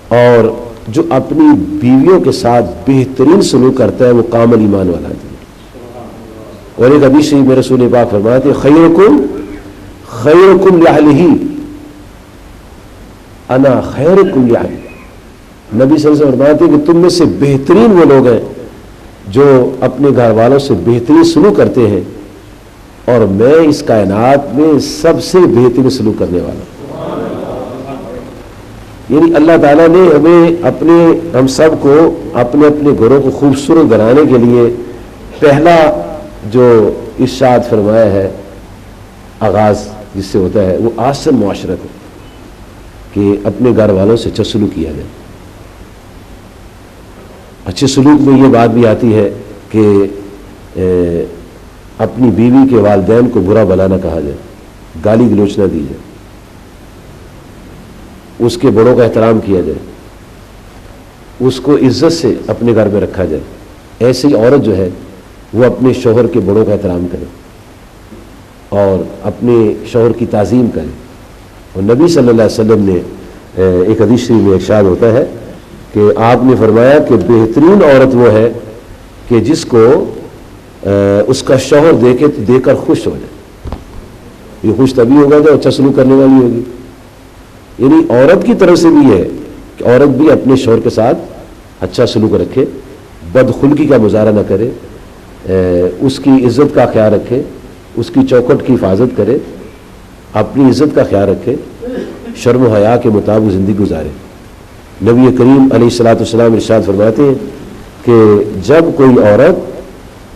اور جو اپنی بیویوں کے ساتھ بہترین سلوک کرتا ہے وہ کامل ایمان والا ہے. اور ایک حدیث میں رسول پاک فرماتے خیرکم خیرکم لأہلہ انا خیرکم لأہلہ. نبی صلی اللہ علیہ وسلم فرماتے کہ تم میں سے بہترین وہ لوگ ہیں جو اپنے گھر والوں سے بہترین سلوک کرتے ہیں اور میں اس کائنات میں سب سے بہترین سلوک کرنے والا ہوں. یعنی اللہ تعالیٰ نے ہم سب کو اپنے اپنے گھروں کو خوبصورت بنانے کے لیے پہلا جو ارشاد فرمایا ہے آغاز جس سے ہوتا ہے وہ احسن معاشرت ہے کہ اپنے گھر والوں سے اچھا سلوک کیا جائے. اچھے سلوک میں یہ بات بھی آتی ہے کہ اپنی بیوی کے والدین کو برا بھلا نہ کہا جائے, گالی گلوچ نہ دی جائے, اس کے بڑوں کا احترام کیا جائے, اس کو عزت سے اپنے گھر میں رکھا جائے. ایسی عورت جو ہے وہ اپنے شوہر کے بڑوں کا احترام کرے اور اپنے شوہر کی تعظیم کرے. اور نبی صلی اللہ علیہ وسلم نے ایک حدیث میں ارشاد ہوتا ہے کہ آپ نے فرمایا کہ بہترین عورت وہ ہے کہ جس کو اس کا شوہر دیکھے تو دیکھ کر خوش ہو جائے. یہ خوش تبھی ہوگا جب اچھا سلوک کرنے والی ہوگی. یعنی عورت کی طرف سے بھی ہے کہ عورت بھی اپنے شوہر کے ساتھ اچھا سلوک رکھے, بدخلقی کا مظاہرہ نہ کرے, اس کی عزت کا خیال رکھے, اس کی چوکھٹ کی حفاظت کرے, اپنی عزت کا خیال رکھے, شرم و حیا کے مطابق زندگی گزارے. نبی کریم علیہ الصلوۃ والسلام ارشاد فرماتے ہیں کہ جب کوئی عورت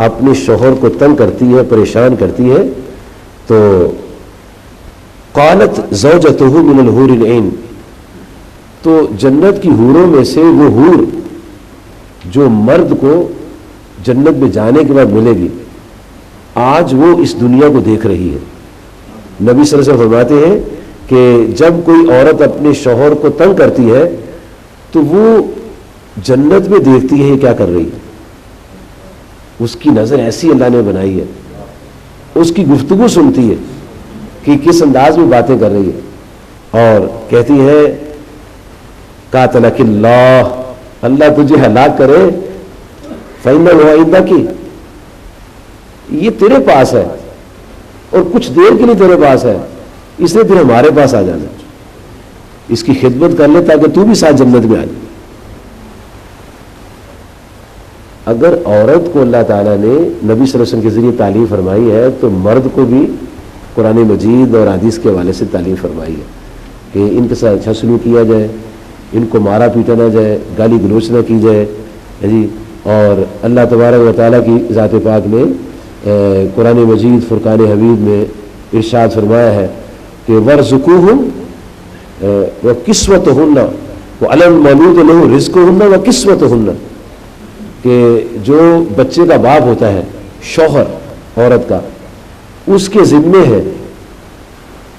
اپنے شوہر کو تنگ کرتی ہے, پریشان کرتی ہے, تو قالت زوجتہ من الحور العین, تو جنت کی حوروں میں سے وہ حور جو مرد کو جنت میں جانے کے بعد ملے گی, آج وہ اس دنیا کو دیکھ رہی ہے. نبی صلی اللہ علیہ وسلم فرماتے ہیں کہ جب کوئی عورت اپنے شوہر کو تنگ کرتی ہے تو وہ جنت میں دیکھتی ہے یہ کیا کر رہی ہے. اس کی نظر ایسی اللہ نے بنائی ہے, اس کی گفتگو سنتی ہے کہ کس انداز میں باتیں کر رہی ہے, اور کہتی ہے قاتلک اللہ, اللہ تجھے ہلاک کرے, فإنہ عندک, یہ تیرے پاس ہے اور کچھ دیر کے لیے تیرے پاس ہے, اس لیے پھر ہمارے پاس آ جانا, اس کی خدمت کر لے تاکہ تو بھی ساتھ جنت میں آ جائے. اگر عورت کو اللہ تعالیٰ نے نبی صلی اللہ علیہ وسلم کے ذریعے تعلیم فرمائی ہے تو مرد کو بھی قرآن مجید اور حدیث کے حوالے سے تعلیم فرمائی ہے کہ ان کے ساتھ اچھا سلوک کیا جائے, ان کو مارا پیٹا نہ جائے, گالی گلوچ نہ کی جائے جی. اور اللہ تبارک و تعالیٰ کی ذات پاک نے قرآن مجید فرقان حمید میں ارشاد فرمایا ہے کہ وَارْزُقُوهُمْ وَكِسْوَتُهُنَّ وَعَلَى الْمَوْلُودِ لَهُ رِزْقُهُنَّ وَكِسْوَتُهُنَّ, کہ جو بچے کا باپ ہوتا ہے, شوہر عورت کا, اس کے ذمے ہے,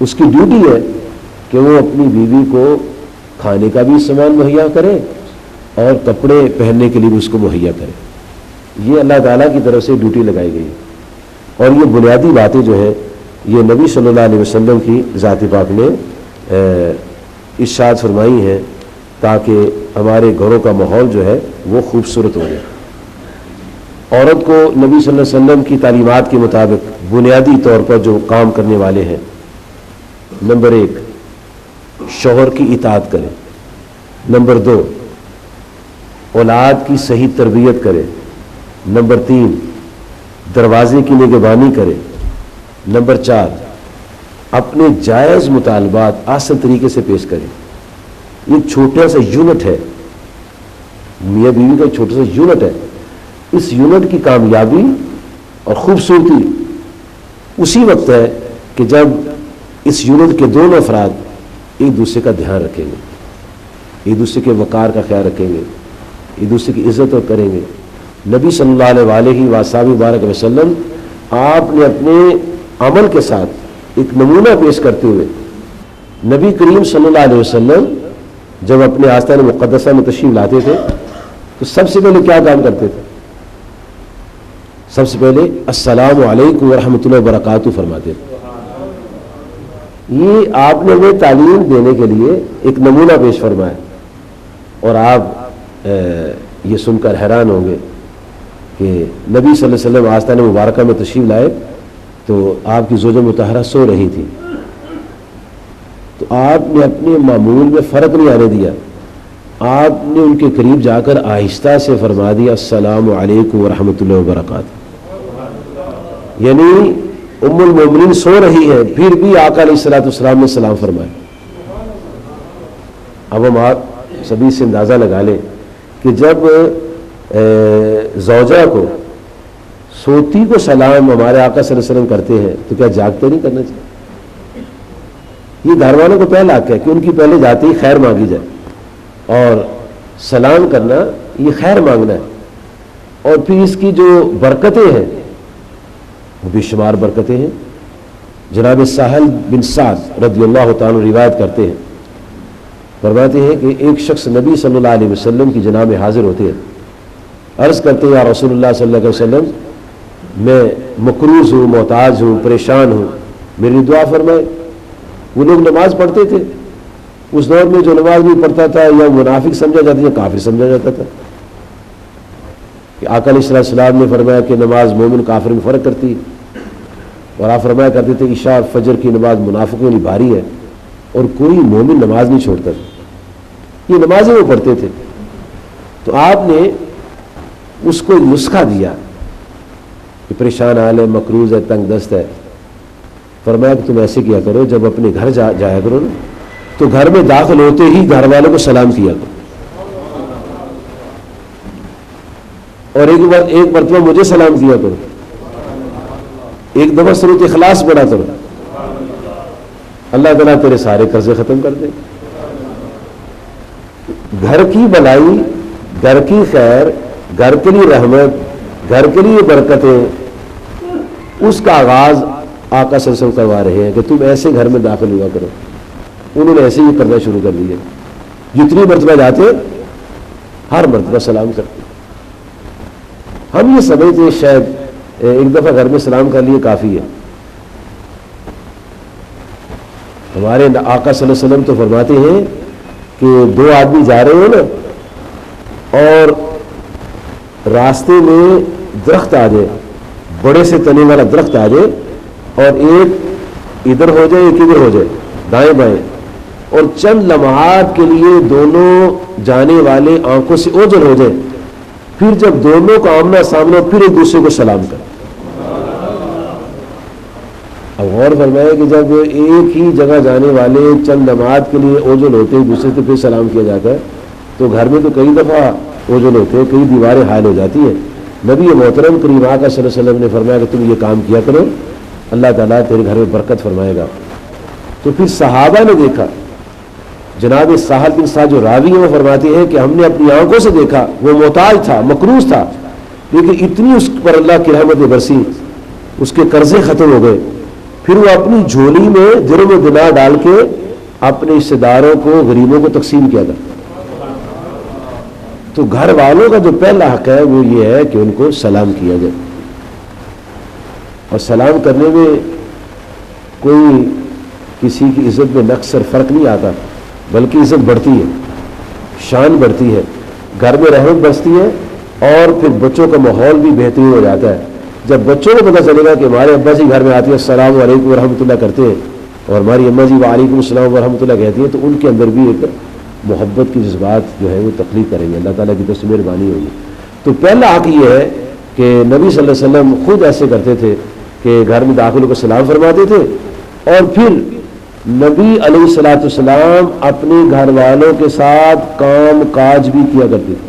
اس کی ڈیوٹی ہے کہ وہ اپنی بیوی کو کھانے کا بھی سامان مہیا کرے اور کپڑے پہننے کے لیے بھی اس کو مہیا کرے. یہ اللہ تعالیٰ کی طرف سے ڈیوٹی لگائی گئی ہے. اور یہ بنیادی باتیں جو ہیں یہ نبی صلی اللہ علیہ وسلم کی ذات پاک نے ارشاد فرمائی ہیں تاکہ ہمارے گھروں کا ماحول جو ہے وہ خوبصورت ہو جائے. عورت کو نبی صلی اللہ علیہ وسلم کی تعلیمات کے مطابق بنیادی طور پر جو کام کرنے والے ہیں, نمبر 1 شوہر کی اطاعت کرے, نمبر 2 اولاد کی صحیح تربیت کرے, نمبر 3 دروازے کی نگہبانی کرے, نمبر 4 اپنے جائز مطالبات آسان طریقے سے پیش کرے. یہ چھوٹا سا یونٹ ہے, میاں بیوی کا چھوٹا سا یونٹ ہے. اس یونٹ کی کامیابی اور خوبصورتی اسی وقت ہے کہ جب اس یونٹ کے دونوں افراد ایک دوسرے کا دھیان رکھیں گے, ایک دوسرے کے وقار کا خیال رکھیں گے, ایک دوسرے کی عزت کریں گے. نبی صلی اللہ علیہ وآلہ وسلم آپ نے اپنے عمل کے ساتھ ایک نمونہ پیش کرتے ہوئے, نبی کریم صلی اللہ علیہ وسلم جب اپنے آستان مقدسہ میں تشریف لاتے تھے تو سب سے پہلے کیا کام کرتے تھے؟ سب سے پہلے السلام علیکم ورحمۃ اللہ وبرکاتہ فرماتے تھے. یہ آپ نے ہمیں تعلیم دینے کے لیے ایک نمونہ پیش فرمایا اور آپ یہ سن کر حیران ہوں گے کہ نبی صلی اللہ علیہ وسلم آستانہ مبارکہ میں تشریف لائے تو آپ کی زوجہ مطہرہ سو رہی تھی، تو آپ نے اپنے معمول میں فرق نہیں آنے دیا، آپ نے ان کے قریب جا کر آہستہ سے فرما دیا السلام علیکم ورحمۃ اللہ وبرکاتہ، یعنی ام المومنین سو رہی ہے پھر بھی آقا علیہ الصلوۃ والسلام نے سلام فرمایا۔ اب ہم آپ سبھی سے اندازہ لگا لیں کہ جب زوجہ کو سوتی کو سلام ہمارے آقا صلی اللہ علیہ وسلم کرتے ہیں تو کیا جاگتے نہیں کرنا چاہیے؟ یہ گھر والوں کو پہلا حق ہے کہ ان کی پہلے جاتے ہی خیر مانگی جائے، اور سلام کرنا یہ خیر مانگنا ہے، اور پھر اس کی جو برکتیں ہیں وہ بے شمار برکتیں ہیں۔ جناب سہل بن سعد رضی اللہ تعالیٰ روایت کرتے ہیں، فرماتے ہیں کہ ایک شخص نبی صلی اللہ علیہ وسلم کی جناب میں حاضر ہوتے ہیں، عرض کرتے ہیں یا رسول اللہ صلی اللہ علیہ وسلم میں مقروض ہوں، محتاج ہوں، پریشان ہوں، میری دعا فرمائے۔ وہ لوگ نماز پڑھتے تھے، اس دور میں جو نماز نہیں پڑھتا تھا یا منافق سمجھا جاتا یا کافر سمجھا جاتا تھا، کہ آقا علیہ السلام نے فرمایا کہ نماز مومن کافر میں فرق کرتی ہے، اور آپ فرمایا کرتے تھے عشاء فجر کی نماز منافقوں کے لیے بھاری ہے، اور کوئی مومن نماز نہیں چھوڑتا تھا، یہ نمازیں وہ پڑھتے تھے۔ تو آپ نے اس کو نسخہ دیا کہ پریشان حال ہے، مقروض ہے، تنگ دست ہے، فرمایا کہ تم ایسے کیا کرو جب اپنے گھر جایا کرو نا تو گھر میں داخل ہوتے ہی گھر والوں کو سلام کیا کرو، اور ایک مرتبہ مجھے سلام کیا کرو، ایک دفعہ سورۃ اخلاص پڑھا کرو، اللہ تعالیٰ تیرے سارے قرضے ختم کر دے۔ گھر کی بھلائی، گھر کی خیر، گھر کے لیے رحمت، گھر کے لیے برکتیں، اس کا آغاز آقا صلی اللہ علیہ وسلم کروا رہے ہیں کہ تم ایسے گھر میں داخل ہوا کرو۔ انہوں نے ایسے ہی کرنا شروع کر دیا، جتنی مرتبہ جاتے ہر مرتبہ سلام کرتے۔ ہم یہ سمجھتے ہیں شاید ایک دفعہ گھر میں سلام کر لیے کافی ہے، ہمارے آقا صلی اللہ علیہ وسلم تو فرماتے ہیں کہ دو آدمی جا رہے ہو نا اور راستے میں درخت آ جائے، بڑے سے تنے والا درخت آ جائے، اور ایک ادھر ہو جائے ایک ادھر ہو جائے، دائیں بائیں، اور چند لمحات کے لیے دونوں جانے والے آنکھوں سے اوجھل ہو جائے، پھر جب دونوں کا آمنا سامنا پھر ایک دوسرے کو سلام کرے۔ اب غور فرمائے کہ جب ایک ہی جگہ جانے والے چند لمحات کے لیے اوجھل ہوتے ہیں دوسرے سے پھر سلام کیا جاتا ہے، تو گھر میں تو کئی دفعہ اوجھل ہوتے ہیں، کئی دیواریں حائل ہو جاتی ہیں۔ نبی محترم کریم آقا صلی اللہ علیہ وسلم نے فرمایا کہ تم یہ کام کیا کرو، اللہ تعالیٰ تیرے گھر میں برکت فرمائے گا۔ تو پھر صحابہ نے دیکھا، جناب سہل بن سعد جو راوی ہیں وہ فرماتے ہیں کہ ہم نے اپنی آنکھوں سے دیکھا، وہ محتاج تھا، مقروض تھا، لیکن اتنی اس پر اللہ کی رحمت برسی، اس کے قرضے ختم ہو گئے، پھر وہ اپنی جھولی میں درم و دینار ڈال کے اپنے رشتے داروں کو، غریبوں کو تقسیم کیا تھا۔ تو گھر والوں کا جو پہلا حق ہے وہ یہ ہے کہ ان کو سلام کیا جائے، اور سلام کرنے میں کوئی کسی کی عزت میں نقص اور فرق نہیں آتا، بلکہ عزت بڑھتی ہے، شان بڑھتی ہے، گھر میں رحمت بڑھتی ہے، اور پھر بچوں کا ماحول بھی بہترین ہو جاتا ہے۔ جب بچوں کو پتہ چلے گا کہ ہمارے ابا جی گھر میں آتی ہے السلام علیکم ورحمۃ اللہ کرتے ہیں، اور ہماری اماں جی وعلیکم السلام ورحمۃ اللہ کہتی ہیں، تو ان کے اندر بھی ایک محبت کی جذبات جو ہے وہ تخلیق کریں گے، اللہ تعالیٰ کی طرف سے مہربانی ہوگی۔ تو پہلا حق یہ ہے کہ نبی صلی اللہ علیہ وسلم خود ایسے کرتے تھے کہ گھر میں داخل ہو کر سلام فرماتے تھے، اور پھر نبی علیہ الصلوۃ والسلام اپنے گھر والوں کے ساتھ کام کاج بھی کیا کرتے تھے۔